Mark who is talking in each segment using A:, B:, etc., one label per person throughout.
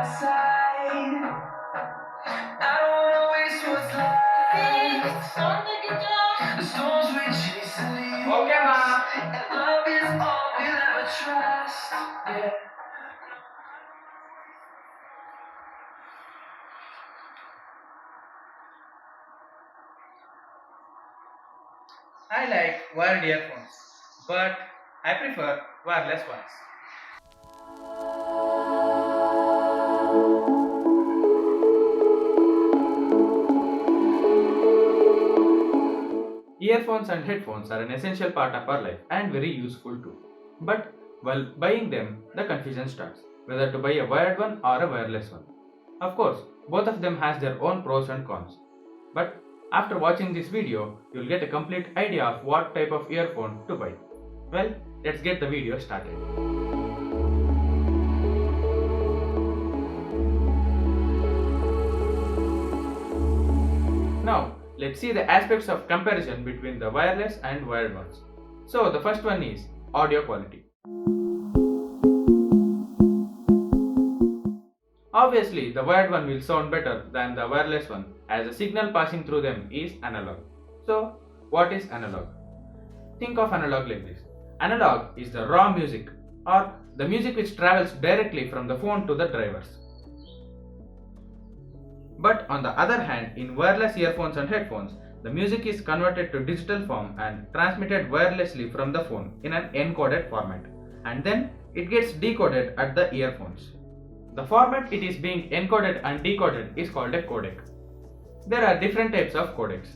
A: side. I don't wanna waste what's left. The storms we chase and leave. Okay, ma. And love is all we'll ever trust. Yeah.
B: I like wired earphones, but I prefer wireless ones. Earphones and headphones are an essential part of our life and very useful too. But while buying them, the confusion starts whether to buy a wired one or a wireless one. Of course, both of them has their own pros and cons. But after watching this video, you'll get a complete idea of what type of earphone to buy. Well, let's get the video started. Now, let's see the aspects of comparison between the wireless and wired ones. So, the first one is audio quality. Obviously, the wired one will sound better than the wireless one as the signal passing through them is analog. So, what is analog? Think of analog like this. Analog is the raw music or the music which travels directly from the phone to the drivers. But on the other hand, in wireless earphones and headphones, the music is converted to digital form and transmitted wirelessly from the phone in an encoded format, and then it gets decoded at the earphones. The format it is being encoded and decoded is called a codec. There are different types of codecs,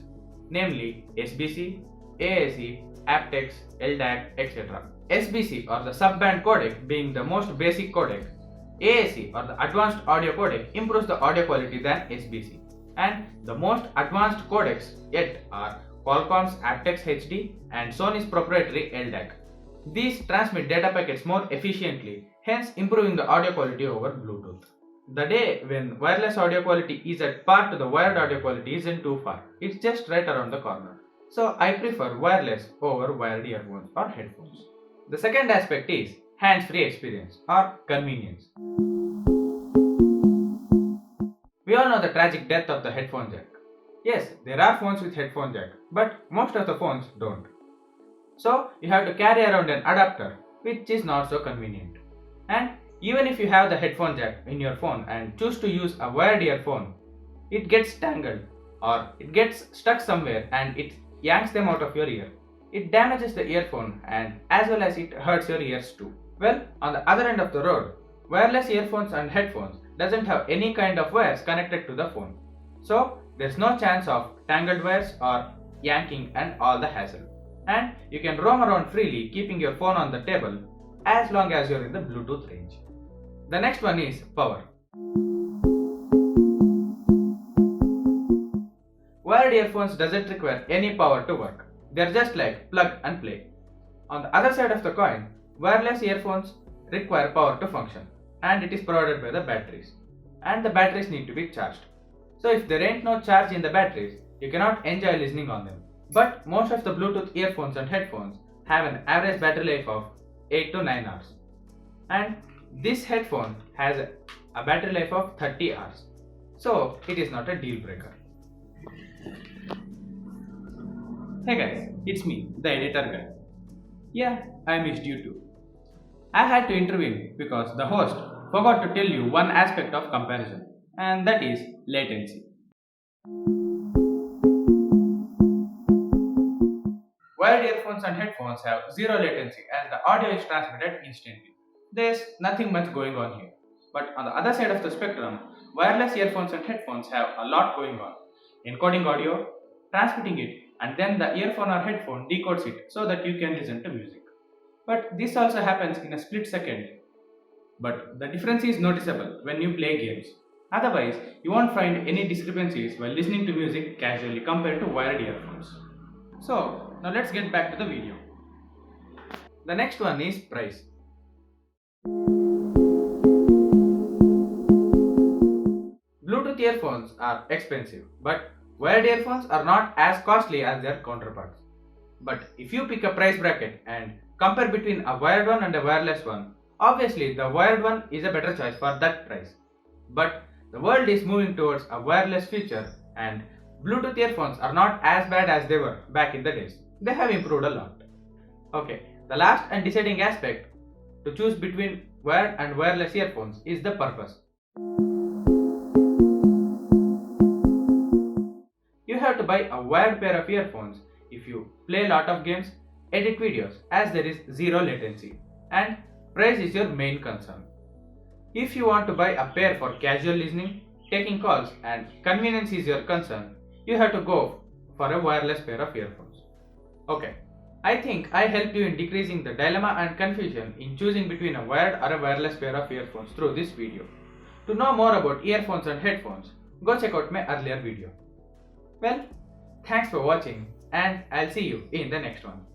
B: namely SBC, AAC, aptX, LDAC, etc. SBC or the subband codec being the most basic codec. AAC or the advanced audio codec improves the audio quality than SBC, and the most advanced codecs yet are Qualcomm's aptX HD and Sony's proprietary LDAC. These transmit data packets more efficiently, hence improving the audio quality over Bluetooth. The day when wireless audio quality is at par to the wired audio quality isn't too far, it's just right around the corner. So I prefer wireless over wired earphones or headphones. The second aspect is hands-free experience or convenience. We all know the tragic death of the headphone jack. Yes, there are phones with headphone jack, but most of the phones don't. So you have to carry around an adapter, which is not so convenient. And even if you have the headphone jack in your phone and choose to use a wired earphone, it gets tangled or it gets stuck somewhere and it yanks them out of your ear. It damages the earphone and as well as it hurts your ears too. Well, on the other end of the road, wireless earphones and headphones doesn't have any kind of wires connected to the phone. So there's no chance of tangled wires or yanking and all the hassle. And you can roam around freely keeping your phone on the table as long as you're in the Bluetooth range. The next one is power. Wired earphones doesn't require any power to work. They're just like plug and play. On the other side of the coin, wireless earphones require power to function and it is provided by the batteries. And the batteries need to be charged. So if there ain't no charge in the batteries, you cannot enjoy listening on them. But most of the Bluetooth earphones and headphones have an average battery life of 8 to 9 hours. And this headphone has a battery life of 30 hours. So it is not a deal breaker. Hey guys, it's me, the editor guy. Yeah, I missed you too. I had to intervene because the host forgot to tell you one aspect of comparison, and that is latency. Wired earphones and headphones have zero latency as the audio is transmitted instantly. There's nothing much going on here. But on the other side of the spectrum, wireless earphones and headphones have a lot going on. Encoding audio, transmitting it, and then the earphone or headphone decodes it so that you can listen to music. But this also happens in a split second. But the difference is noticeable when you play games. Otherwise, you won't find any discrepancies while listening to music casually compared to wired earphones. So, now let's get back to the video. The next one is price. Bluetooth earphones are expensive, but wired earphones are not as costly as their counterparts. But if you pick a price bracket and compare between a wired one and a wireless one, obviously the wired one is a better choice for that price. But the world is moving towards a wireless future, and Bluetooth earphones are not as bad as they were back in the days. They have improved a lot. Okay, the last and deciding aspect to choose between wired and wireless earphones is the purpose. You have to buy a wired pair of earphones if you play a lot of games, edit videos, as there is zero latency, and price is your main concern. If you want to buy a pair for casual listening, taking calls, and convenience is your concern, you have to go for a wireless pair of earphones. Okay, I think I helped you in decreasing the dilemma and confusion in choosing between a wired or a wireless pair of earphones through this video. To know more about earphones and headphones, go check out my earlier video. Well, thanks for watching, and I'll see you in the next one.